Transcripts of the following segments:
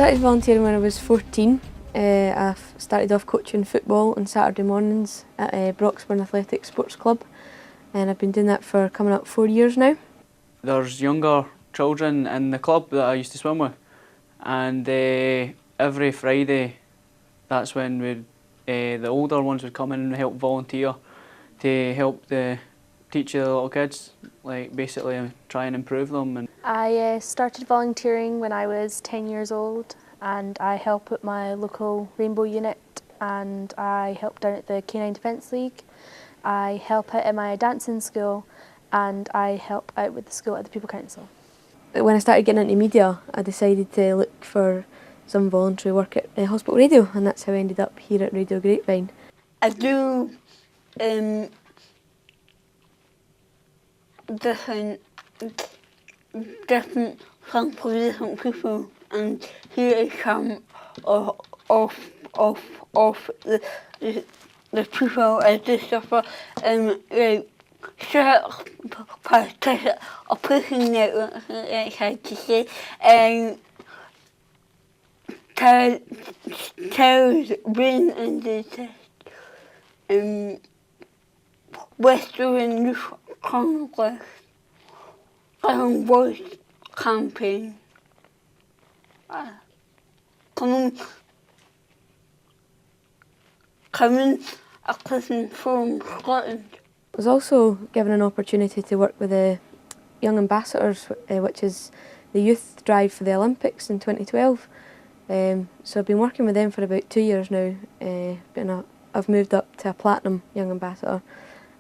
started volunteering when I was 14. I started off coaching football on Saturday mornings at Broxburn Athletic Sports Club, and I've been doing that for coming up 4 years now. There's younger children in the club that I used to swim with, and every Friday that's when the older ones would come in and help volunteer to help teach the little kids, like basically try and improve them. And I started volunteering when I was 10 years old, and I help at my local Rainbow unit, and I help down at the Canine Defence League. I help out in my dancing school, and I help out with the school at the People Council. When I started getting into media, I decided to look for some voluntary work at hospital radio, and that's how I ended up here at Radio Grapevine. I do different things for different people, and here is some of the people I just suffer like shirts, or pushing it, like how to say, and tells brain and the test, Western Congress, voice campaign, coming a person from Scotland. I was also given an opportunity to work with the Young Ambassadors, which is the youth drive for the Olympics in 2012. So I've been working with them for about 2 years now. I've moved up to a Platinum Young Ambassador,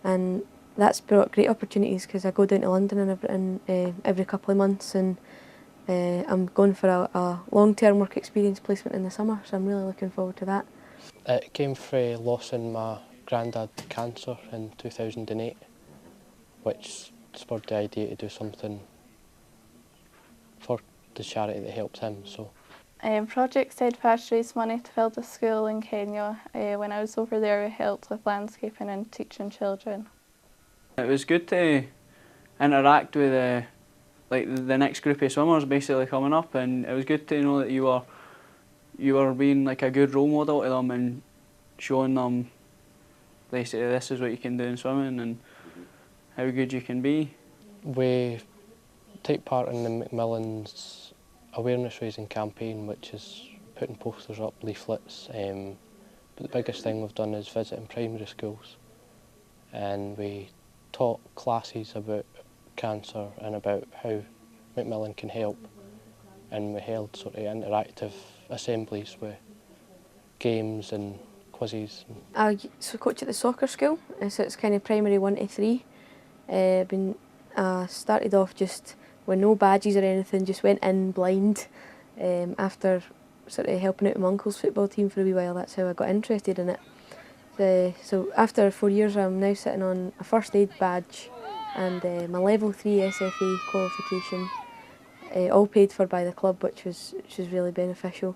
and that's brought great opportunities because I go down to London every couple of months, and I'm going for a long-term work experience placement in the summer, so I'm really looking forward to that. It came from losing my granddad to cancer in 2008, which spurred the idea to do something for the charity that helps him. So. Project Steadfast raised money to build a school in Kenya. When I was over there, I helped with landscaping and teaching children. It was good to interact with the next group of swimmers basically coming up, and it was good to know that you were being like a good role model to them and showing them basically this is what you can do in swimming and how good you can be. We take part in the Macmillan's awareness raising campaign, which is putting posters up, leaflets, but the biggest thing we've done is visiting primary schools, and we taught classes about cancer and about how Macmillan can help, and we held sort of interactive assemblies with games and quizzes. I coach at the soccer school, so it's kind of primary 1 to 3. Started off just with no badges or anything, just went in blind. After sort of helping out with my uncle's football team for a wee while, that's how I got interested in it. So after 4 years, I'm now sitting on a first aid badge and my level 3 SFA qualification, all paid for by the club, which was really beneficial.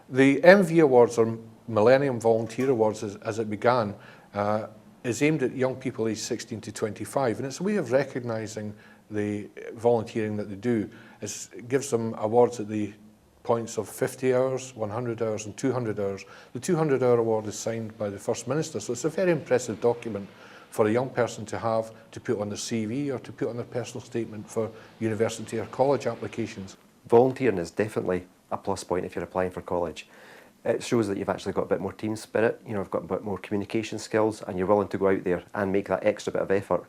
The MV Awards, or Millennium Volunteer Awards as it began, is aimed at young people aged 16 to 25, and it's a way of recognising the volunteering that they do. It gives them awards at the points of 50 hours, 100 hours and 200 hours. The 200-hour award is signed by the First Minister, so it's a very impressive document for a young person to have to put on their CV or to put on their personal statement for university or college applications. Volunteering is definitely a plus point if you're applying for college. It shows that you've actually got a bit more team spirit, you've got a bit more communication skills, and you're willing to go out there and make that extra bit of effort.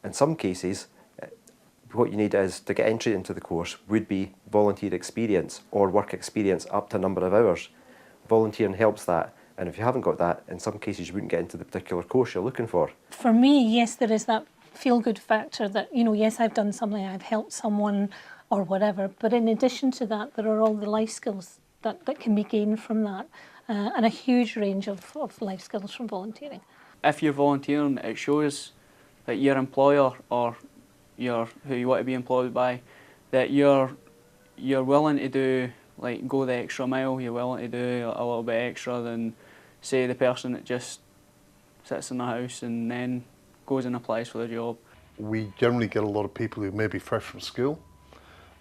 In some cases, what you need is to get entry into the course would be volunteer experience or work experience up to a number of hours. Volunteering helps that, and if you haven't got that, in some cases you wouldn't get into the particular course you're looking for. For me, yes, there is that feel-good factor that, yes, I've done something, I've helped someone or whatever, but in addition to that, there are all the life skills that can be gained from that, and a huge range of life skills from volunteering. If you're volunteering, it shows that your employer or who you want to be employed by, that you're willing to do, like, go the extra mile, you're willing to do a little bit extra than, say, the person that just sits in the house and then goes and applies for the job. We generally get a lot of people who may be fresh from school,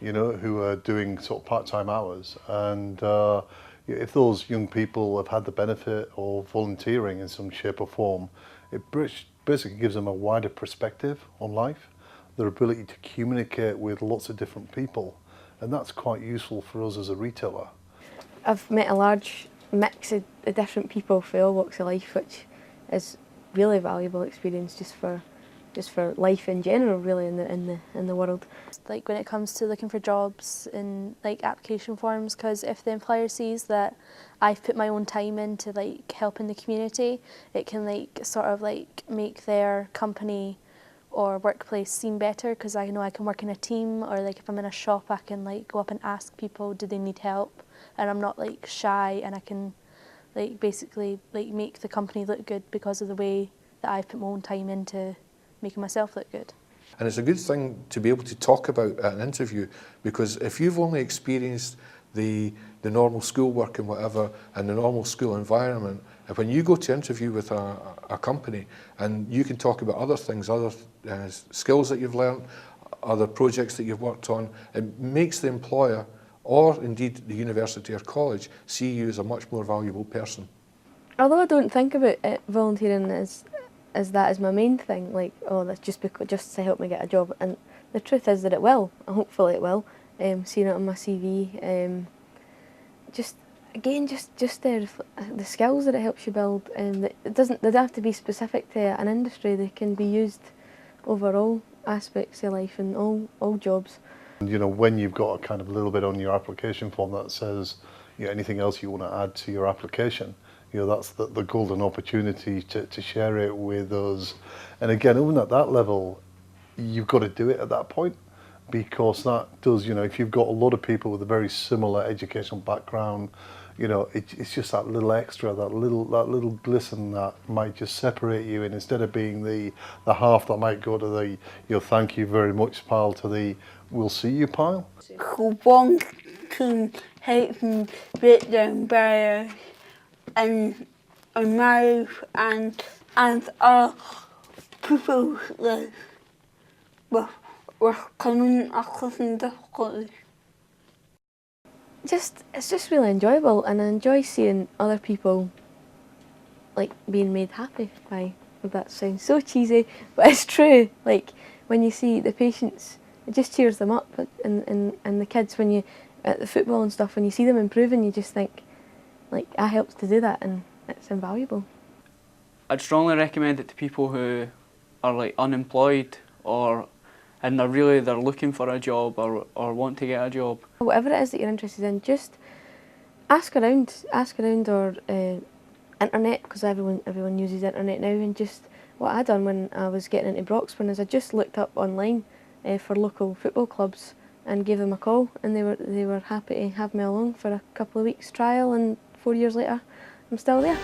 you know, who are doing sort of part-time hours. And if those young people have had the benefit of volunteering in some shape or form, it basically gives them a wider perspective on life, their ability to communicate with lots of different people, and that's quite useful for us as a retailer. I've met a large mix of different people from all walks of life, which is really valuable experience just for life in general, really, in the world. Like when it comes to looking for jobs in like application forms, because if the employer sees that I've put my own time into like helping the community, it can like sort of like make their company or workplace seem better, because I know I can work in a team, or like if I'm in a shop I can like go up and ask people do they need help, and I'm not like shy, and I can like basically like make the company look good because of the way that I've put my own time into making myself look good. And it's a good thing to be able to talk about at an interview, because if you've only experienced the normal schoolwork and whatever, and the normal school environment, and when you go to interview with a company and you can talk about other things, other skills that you've learned, other projects that you've worked on, it makes the employer, or indeed the university or college, see you as a much more valuable person. Although I don't think about it, volunteering as that is my main thing, like, oh, that's just to help me get a job, and the truth is that it will, and hopefully it will, seeing it on my CV, just the skills that it helps you build, they don't have to be specific to an industry, they can be used over all aspects of life and all jobs. And you know, when you've got a kind of little bit on your application form that says, you know, anything else you want to add to your application, you know, that's the golden opportunity to share it with us. And again, even at that level, you've got to do it at that point, because that does, you know, if you've got a lot of people with a very similar educational background, you know, it's just that little extra, that little glisten that might just separate you, and instead of being the half that might go to the, you know, thank you very much pile, to the we'll see you pile. One can help me break down barriers in my life and other people's lives with common access and difficulties. It's just really enjoyable, and I enjoy seeing other people like being made happy by, that sounds so cheesy, but it's true. Like when you see the patients, it just cheers them up, and the kids, when you at the football and stuff, when you see them improving, you just think, like, I helped to do that, and it's invaluable. I'd strongly recommend it to people who are like unemployed, and they're looking for a job or want to get a job. Whatever it is that you're interested in, just ask around, or internet, because everyone uses internet now. And just what I done when I was getting into Broxburn is I just looked up online for local football clubs and gave them a call, and they were happy to have me along for a couple of weeks trial, and 4 years later I'm still there.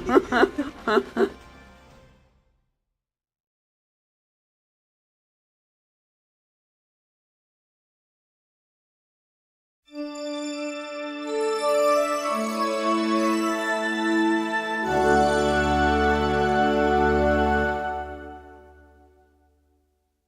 Ha ha ha.